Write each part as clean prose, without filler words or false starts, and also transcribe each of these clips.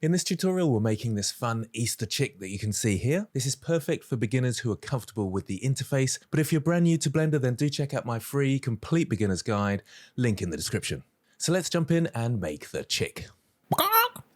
In this tutorial, we're making this fun Easter chick that you can see here. This is perfect for beginners who are comfortable with the interface, but if you're brand new to Blender, then do check out my free complete beginner's guide, link in the description. So let's jump in and make the chick.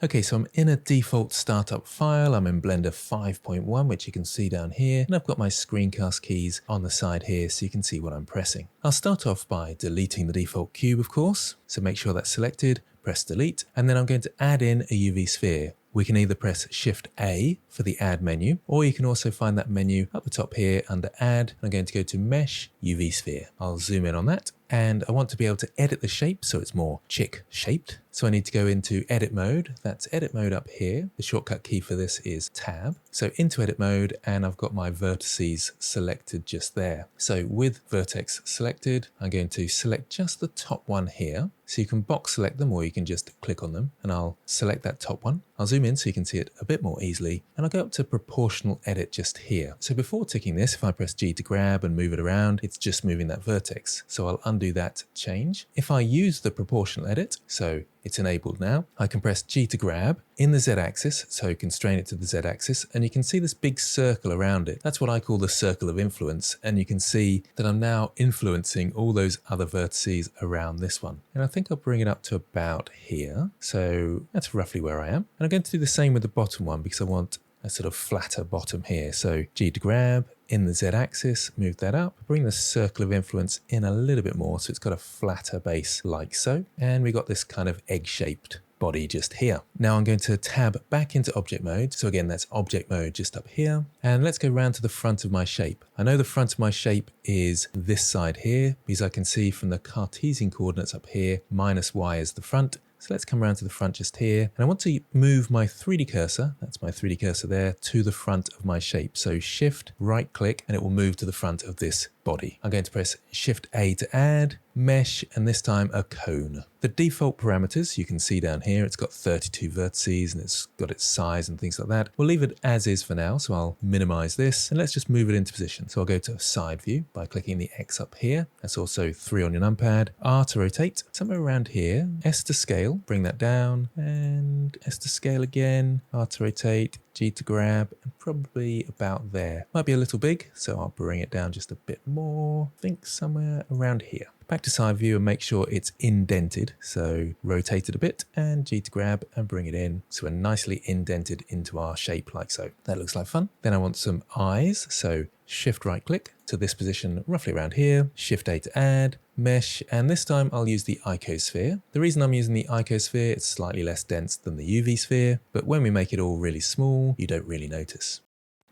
Okay, so I'm in a default startup file. I'm in Blender 5.1, which you can see down here. And I've got my screencast keys on the side here so you can see what I'm pressing. I'll start off by deleting the default cube, of course. So make sure that's selected, press delete, and then I'm going to add in a UV sphere. We can either press Shift A for the add menu, or you can also find that menu up the top here under add. I'm going to go to mesh UV sphere. I'll zoom in on that. And I want to be able to edit the shape so it's more chick shaped. So I need to go into edit mode. That's edit mode up here. The shortcut key for this is tab. So into edit mode, and I've got my vertices selected just there. So with vertex selected, I'm going to select just the top one here. So you can box select them or you can just click on them, and I'll select that top one. I'll zoom in so you can see it a bit more easily, and I'll go up to proportional edit just here. So before ticking this, if I press G to grab and move it around, it's just moving that vertex. So I'll undo that change. If I use the proportional edit, so it's enabled now, I can press G to grab in the Z-axis, so constrain it to the Z-axis, and you can see this big circle around it. That's what I call the circle of influence, and you can see that I'm now influencing all those other vertices around this one. And I think I'll bring it up to about here, so that's roughly where I am. And I'm going to do the same with the bottom one because I want a sort of flatter bottom here. So G to grab, in the Z-axis, move that up, bring the circle of influence in a little bit more so it's got a flatter base like so. And we got this kind of egg-shaped body just here. Now I'm going to tab back into object mode. So again, that's object mode just up here. And let's go round to the front of my shape. I know the front of my shape is this side here because I can see from the Cartesian coordinates up here, -y is the front. So let's come around to the front just here, and I want to move my 3D cursor, that's my 3D cursor there, to the front of my shape. So Shift, right click, and it will move to the front of this body. I'm going to press Shift A to add, mesh, and this time a cone. The default parameters you can see down here, it's got 32 vertices and it's got its size and things like that. We'll leave it as is for now, so I'll minimize this and let's just move it into position. So I'll go to side view by clicking the X up here. That's also 3 on your numpad. R to rotate, somewhere around here. S to scale, bring that down, and S to scale again. R to rotate, G to grab, and probably about there. Might be a little big, so I'll bring it down just a bit more. I think somewhere around here. Back to side view and make sure it's indented. So rotate it a bit and G to grab and bring it in. So we're nicely indented into our shape like so. That looks like fun. Then I want some eyes. So Shift right click to this position roughly around here. Shift A to add, mesh, and this time I'll use the icosphere. The reason I'm using the icosphere, it's slightly less dense than the UV sphere, but when we make it all really small, you don't really notice.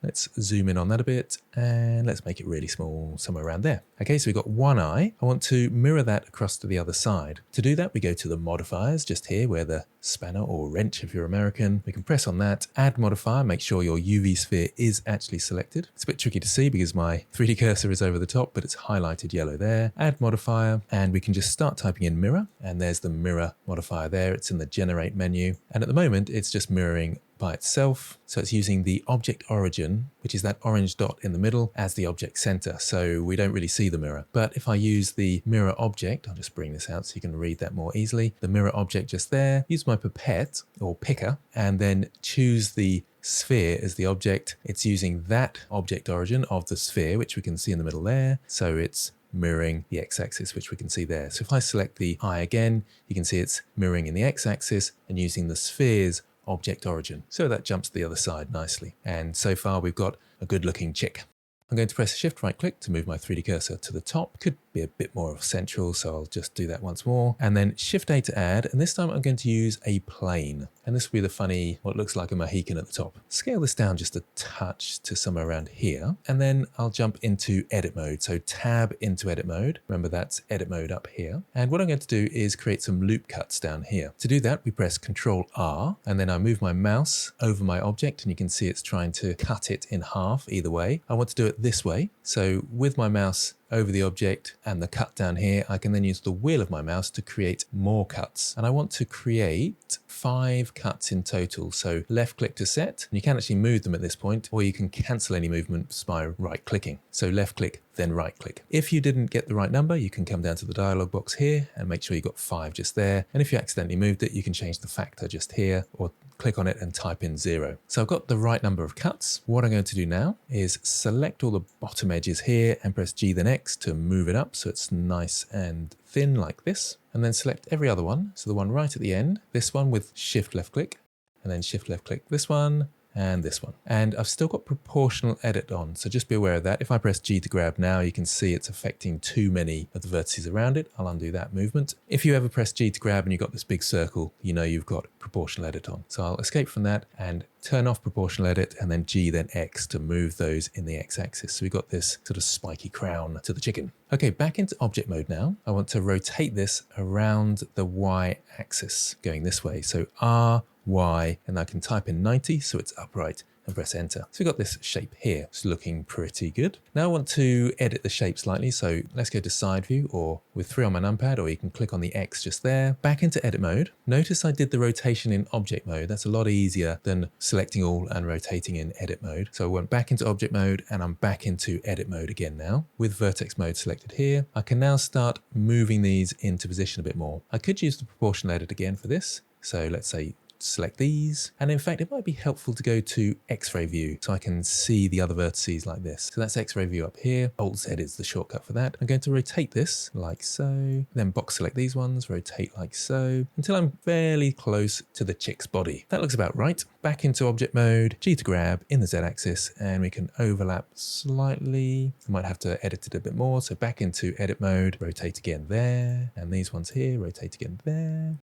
Let's zoom in on that a bit and let's make it really small, somewhere around there. Okay, so we've got one eye. I want to mirror that across to the other side. To do that, we go to the modifiers just here where the spanner or wrench if you're American. We can press on that, add modifier, make sure your UV sphere is actually selected. It's a bit tricky to see because my 3D cursor is over the top, but it's highlighted yellow there. Add modifier, and we can just start typing in mirror, and there's the mirror modifier there. It's in the generate menu. And at the moment, it's just mirroring by itself. So it's using the object origin, which is that orange dot in the middle, as the object center. So we don't really see the mirror. But if I use the mirror object, I'll just bring this out so you can read that more easily. The mirror object just there, use my pipette or picker, and then choose the sphere as the object. It's using that object origin of the sphere, which we can see in the middle there. So it's mirroring the x-axis, which we can see there. So if I select the eye again, you can see it's mirroring in the x-axis and using the sphere's object origin. So that jumps to the other side nicely. And so far we've got a good looking chick. I'm going to press Shift right click to move my 3D cursor to the top. Could be a bit more central, so I'll just do that once more. And then Shift A to add, and this time I'm going to use a plane. And this will be the funny, what looks like a Mohican at the top. Scale this down just a touch to somewhere around here. And then I'll jump into edit mode. So tab into edit mode. Remember that's edit mode up here. And what I'm going to do is create some loop cuts down here. To do that, we press Control R, and then I move my mouse over my object, and you can see it's trying to cut it in half either way. I want to do it this way. So with my mouse over the object and the cut down here, I can then use the wheel of my mouse to create more cuts. And I want to create 5 cuts in total. So left click to set, and you can actually move them at this point, or you can cancel any movements by right clicking. So left click, then right click. If you didn't get the right number, you can come down to the dialog box here and make sure you got 5 just there. And if you accidentally moved it, you can change the factor just here, or click on it and type in 0. So I've got the right number of cuts. What I'm going to do now is select all the bottom edges here and press G then X to move it up so it's nice and thin like this. And then select every other one. So the one right at the end, this one with shift left click, and then shift left click this one, and this one. And I've still got proportional edit on, so just be aware of that. If I press G to grab now, you can see it's affecting too many of the vertices around it. I'll undo that movement. If you ever press G to grab and you've got this big circle, you know you've got proportional edit on. So I'll escape from that and turn off proportional edit, and then G then X to move those in the X axis. So we've got this sort of spiky crown to the chicken. Okay, back into object mode now. I want to rotate this around the Y axis going this way. So R, Y, and I can type in 90 so it's upright and press enter. So we've got this shape here. It's looking pretty good. Now I want to edit the shape slightly. So let's go to side view, or with 3 on my numpad, or you can click on the X just there. Back into edit mode. Notice I did the rotation in object mode. That's a lot easier than selecting all and rotating in edit mode. So I went back into object mode and I'm back into edit mode again now. With vertex mode selected here, I can now start moving these into position a bit more. I could use the proportional edit again for this. So let's say select these, and in fact it might be helpful to go to X-ray view so I can see the other vertices like this. So that's X-ray view up here. Alt Z is the shortcut for that. I'm going to rotate this like so, then box select these ones, rotate like so, until I'm fairly close to the chick's body. That looks about right. Back into object mode, G to grab in the Z axis, and we can overlap slightly. I might have to edit it a bit more. So back into edit mode, rotate again there, and these ones here, rotate again there.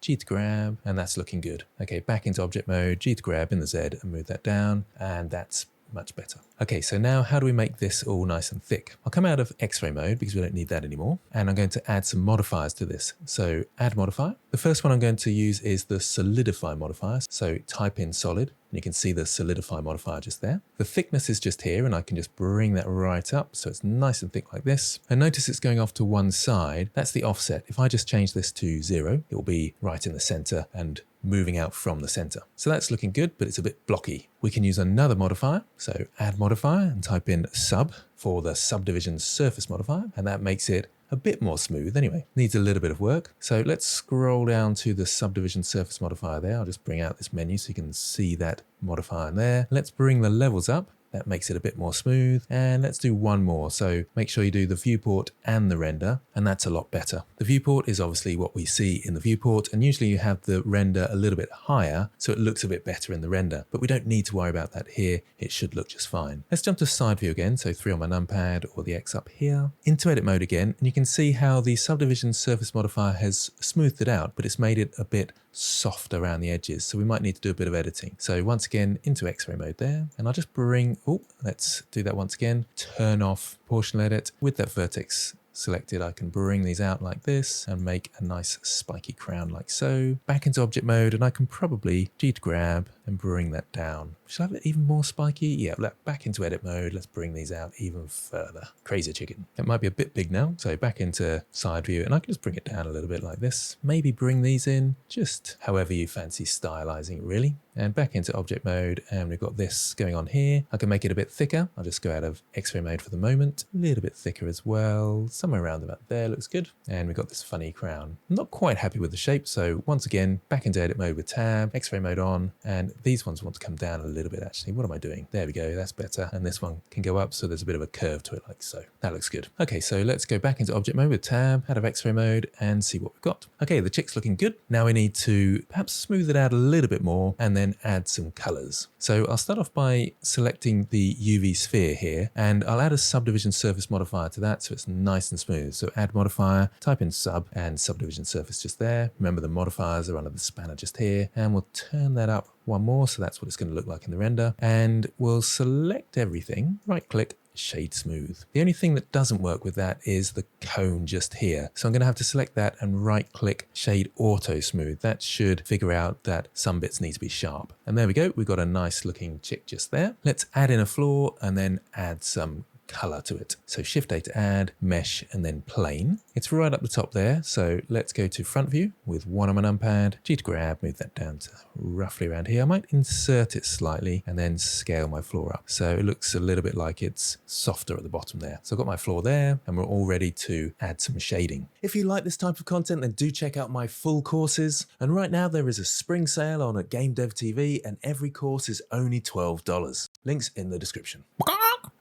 G to grab, and that's looking good. Okay, back into object mode, G to grab in the Z and move that down, and that's much better. Okay, so now how do we make this all nice and thick? I'll come out of X-ray mode because we don't need that anymore. And I'm going to add some modifiers to this. So add modifier. The first one I'm going to use is the Solidify modifier. So type in solid, and you can see the Solidify modifier just there. The thickness is just here, and I can just bring that right up so it's nice and thick like this. And notice it's going off to one side. That's the offset. If I just change this to 0, it will be right in the center and moving out from the center. So that's looking good, but it's a bit blocky. We can use another modifier. So add modifier and type in sub for the subdivision surface modifier, and that makes it a bit more smooth anyway. Needs a little bit of work. So let's scroll down to the subdivision surface modifier there. I'll just bring out this menu so you can see that modifier in there. Let's bring the levels up. That makes it a bit more smooth. And let's do one more. So make sure you do the viewport and the render, and that's a lot better. The viewport is obviously what we see in the viewport, and usually you have the render a little bit higher so it looks a bit better in the render, but we don't need to worry about that here. It should look just fine. Let's jump to side view again. So 3 on my numpad, or the X up here. Into edit mode again, and you can see how the subdivision surface modifier has smoothed it out, but it's made it a bit soft around the edges, so we might need to do a bit of editing. So once again into X-ray mode there, and I'll just bring, let's do that once again, turn off proportional edit. With that vertex selected, I can bring these out like this and make a nice spiky crown like so. Back into object mode, and I can probably G to grab and bring that down. Should I have it even more spiky? Yeah, back into edit mode. Let's bring these out even further. Crazy chicken. It might be a bit big now. So back into side view, and I can just bring it down a little bit like this. Maybe bring these in just however you fancy stylizing it really. And back into object mode, and we've got this going on here. I can make it a bit thicker. I'll just go out of X-ray mode for the moment. A little bit thicker as well. Somewhere around about there looks good. And we've got this funny crown. I'm not quite happy with the shape. So once again, back into edit mode with tab, X-ray mode on, and these ones want to come down a little bit actually. What am I doing? There we go, that's better. And this one can go up, so there's a bit of a curve to it like so. That looks good. Okay, so let's go back into object mode with tab, out of X-ray mode, and see what we've got. Okay, the chick's looking good. Now we need to perhaps smooth it out a little bit more and then add some colors. So I'll start off by selecting the UV sphere here, and I'll add a subdivision surface modifier to that so it's nice and smooth. So add modifier, type in sub, and subdivision surface just there. Remember the modifiers are under the spanner just here, and we'll turn that up one more, so that's what it's going to look like in the render. And we'll select everything, right click, shade smooth. The only thing that doesn't work with that is the cone just here. So I'm going to have to select that and right click shade auto smooth. That should figure out that some bits need to be sharp. And there we go. We've got a nice looking chick just there. Let's add in a floor and then add some color to it. So Shift A to add, mesh, and then plane. It's right up the top there. So let's go to front view with 1 on my numpad, G to grab, move that down to roughly around here. I might insert it slightly and then scale my floor up. So it looks a little bit like it's softer at the bottom there. So I've got my floor there and we're all ready to add some shading. If you like this type of content, then do check out my full courses. And right now there is a spring sale on at gamedev TV and every course is only $12. Links in the description.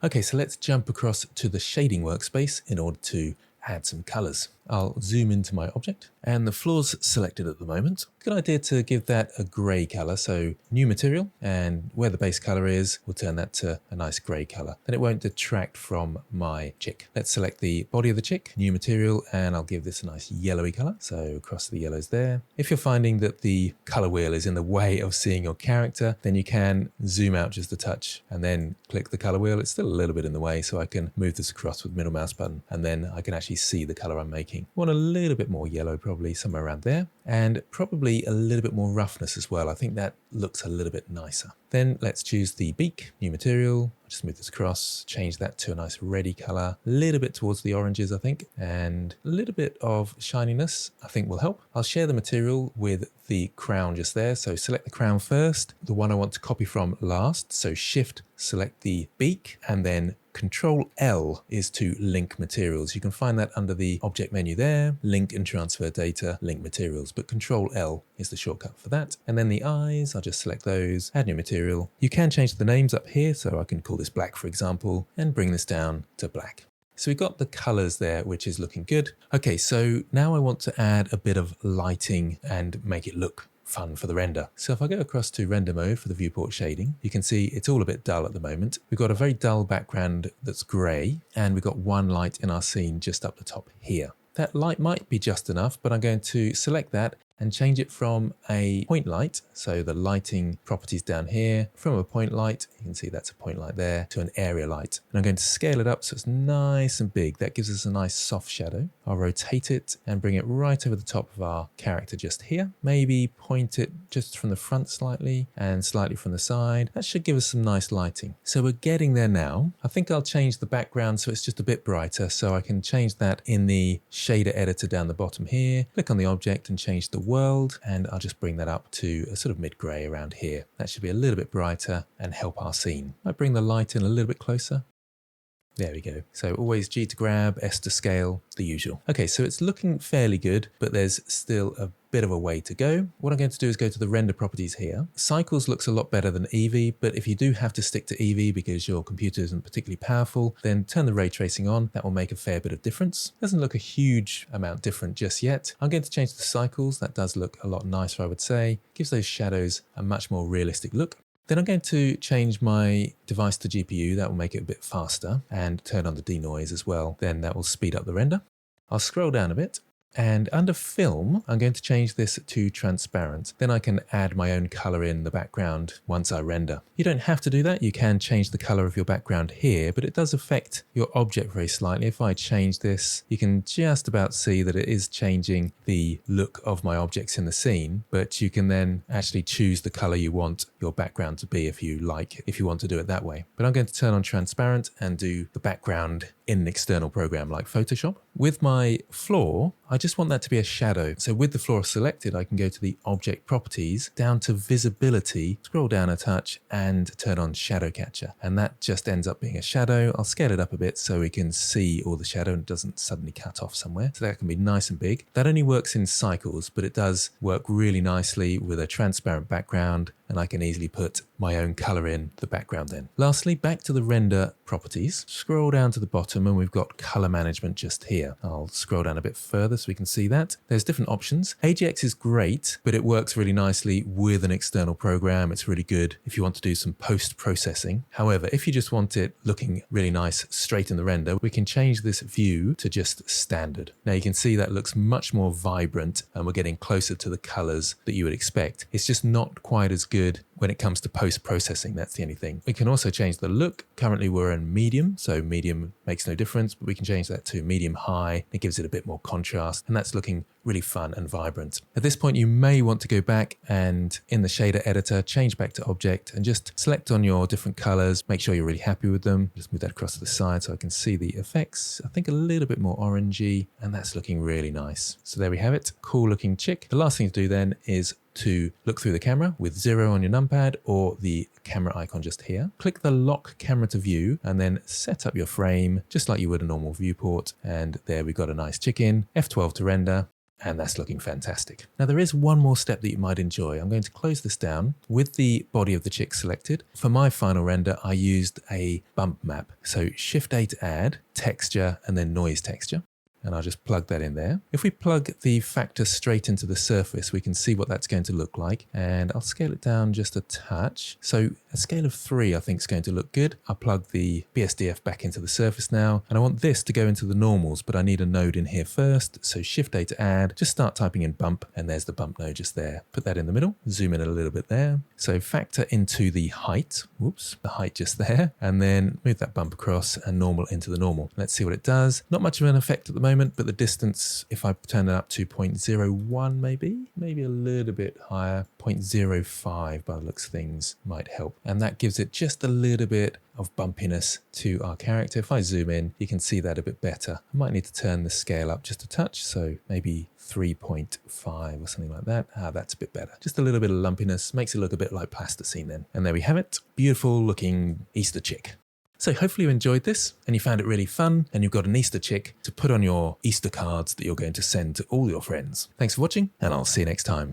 Okay, so let's jump across to the shading workspace in order to add some colors. I'll zoom into my object and the floor's selected at the moment. Good idea to give that a gray color. So new material, and where the base color is, we'll turn that to a nice gray color. Then it won't detract from my chick. Let's select the body of the chick, new material, and I'll give this a nice yellowy color. So across the yellows there. If you're finding that the color wheel is in the way of seeing your character, then you can zoom out just a touch and then click the color wheel. It's still a little bit in the way, so I can move this across with middle mouse button and then I can actually see the color I'm making. Want a little bit more yellow, probably somewhere around there, and probably a little bit more roughness as well. I think that looks a little bit nicer. Then let's choose the beak, new material. I'll just move this across, change that to a nice reddy color, a little bit towards the oranges, I think, and a little bit of shininess, I think will help. I'll share the material with the crown just there. So select the crown first, the one I want to copy from last. So Shift, select the beak, and then Control L is to link materials. You can find that under the object menu there, link and transfer data, link materials, but Control L is the shortcut for that. And then the eyes, I'll just select those, add new material. You can change the names up here, so I can call this black, for example, and bring this down to black. So we've got the colors there, which is looking good. Okay, so now I want to add a bit of lighting and make it look fun for the render. So if I go across to render mode for the viewport shading, you can see it's all a bit dull at the moment. We've got a very dull background that's gray, and we've got one light in our scene just up the top here. That light might be just enough, but I'm going to select that and change it from a point light, so the lighting properties down here, from a point light, you can see that's a point light there, to an area light. And I'm going to scale it up so it's nice and big. That gives us a nice soft shadow. I'll rotate it and bring it right over the top of our character just here. Maybe point it just from the front slightly and slightly from the side. That should give us some nice lighting. So we're getting there now. I think I'll change the background so it's just a bit brighter, so I can change that in the shader editor down the bottom here. Click on the object and change the world, and I'll just bring that up to a sort of mid-gray around here. That should be a little bit brighter and help our scene. I bring the light in a little bit closer. There we go. So always G to grab, S to scale, the usual. Okay, so it's looking fairly good, but there's still a bit of a way to go. What I'm going to do is go to the render properties here. Cycles looks a lot better than Eevee, but if you do have to stick to Eevee because your computer isn't particularly powerful, then turn the ray tracing on. That will make a fair bit of difference. Doesn't look a huge amount different just yet. I'm going to change the cycles. That does look a lot nicer, I would say. Gives those shadows a much more realistic look. Then I'm going to change my device to GPU. That will make it a bit faster, and turn on the denoise as well. Then that will speed up the render. I'll scroll down a bit. And under film, I'm going to change this to transparent. Then I can add my own color in the background once I render. You don't have to do that. You can change the color of your background here, but it does affect your object very slightly. If I change this, you can just about see that it is changing the look of my objects in the scene, but you can then actually choose the color you want your background to be if you want to do it that way. But I'm going to turn on transparent and do the background in an external program like Photoshop. With my floor, I just want that to be a shadow. So with the floor selected, I can go to the object properties, down to visibility, scroll down a touch and turn on shadow catcher. And that just ends up being a shadow. I'll scale it up a bit so we can see all the shadow and it doesn't suddenly cut off somewhere. So that can be nice and big. That only works in cycles, but it does work really nicely with a transparent background, and I can easily put my own color in the background then. Lastly, back to the render properties, scroll down to the bottom and we've got color management just here. I'll scroll down a bit further so we can see that. There's different options. AGX is great, but it works really nicely with an external program. It's really good if you want to do some post-processing. However, if you just want it looking really nice straight in the render, we can change this view to just standard. Now you can see that looks much more vibrant and we're getting closer to the colors that you would expect. It's just not quite as good when it comes to post-processing. That's the only thing. We can also change the look. Currently we're in medium, so medium makes no difference, but we can change that to medium high. It gives it a bit more contrast, and that's looking really fun and vibrant. At this point, you may want to go back and in the shader editor, change back to object and just select on your different colors. Make sure you're really happy with them. Just move that across to the side so I can see the effects. I think a little bit more orangey, and that's looking really nice. So there we have it. Cool looking chick. The last thing to do then is to look through the camera with 0 on your numpad or the camera icon just here. Click the lock camera to view and then set up your frame just like you would a normal viewport. And there we've got a nice chicken. F12 to render. And that's looking fantastic. Now there is one more step that you might enjoy. I'm going to close this down with the body of the chick selected. For my final render, I used a bump map. So Shift A to add, texture, and then noise texture. And I'll just plug that in there. If we plug the factor straight into the surface, we can see what that's going to look like. And I'll scale it down just a touch. So a scale of 3, I think is going to look good. I'll plug the BSDF back into the surface now. And I want this to go into the normals, but I need a node in here first. So Shift A to add, just start typing in bump, and there's the bump node just there. Put that in the middle, zoom in a little bit there. So factor into the height, whoops, the height just there, and then move that bump across and normal into the normal. Let's see what it does. Not much of an effect at the moment, but the distance, if I turn it up to 0.01 maybe a little bit higher, 0.05 by the looks of things might help. And that gives it just a little bit of bumpiness to our character. If I zoom in, you can see that a bit better. I might need to turn the scale up just a touch, so maybe 3.5 or something like that. That's a bit better. Just a little bit of lumpiness, makes it look a bit like plasticine then. And there we have it, beautiful looking Easter chick. So hopefully you enjoyed this and you found it really fun and you've got an Easter chick to put on your Easter cards that you're going to send to all your friends. Thanks for watching and I'll see you next time.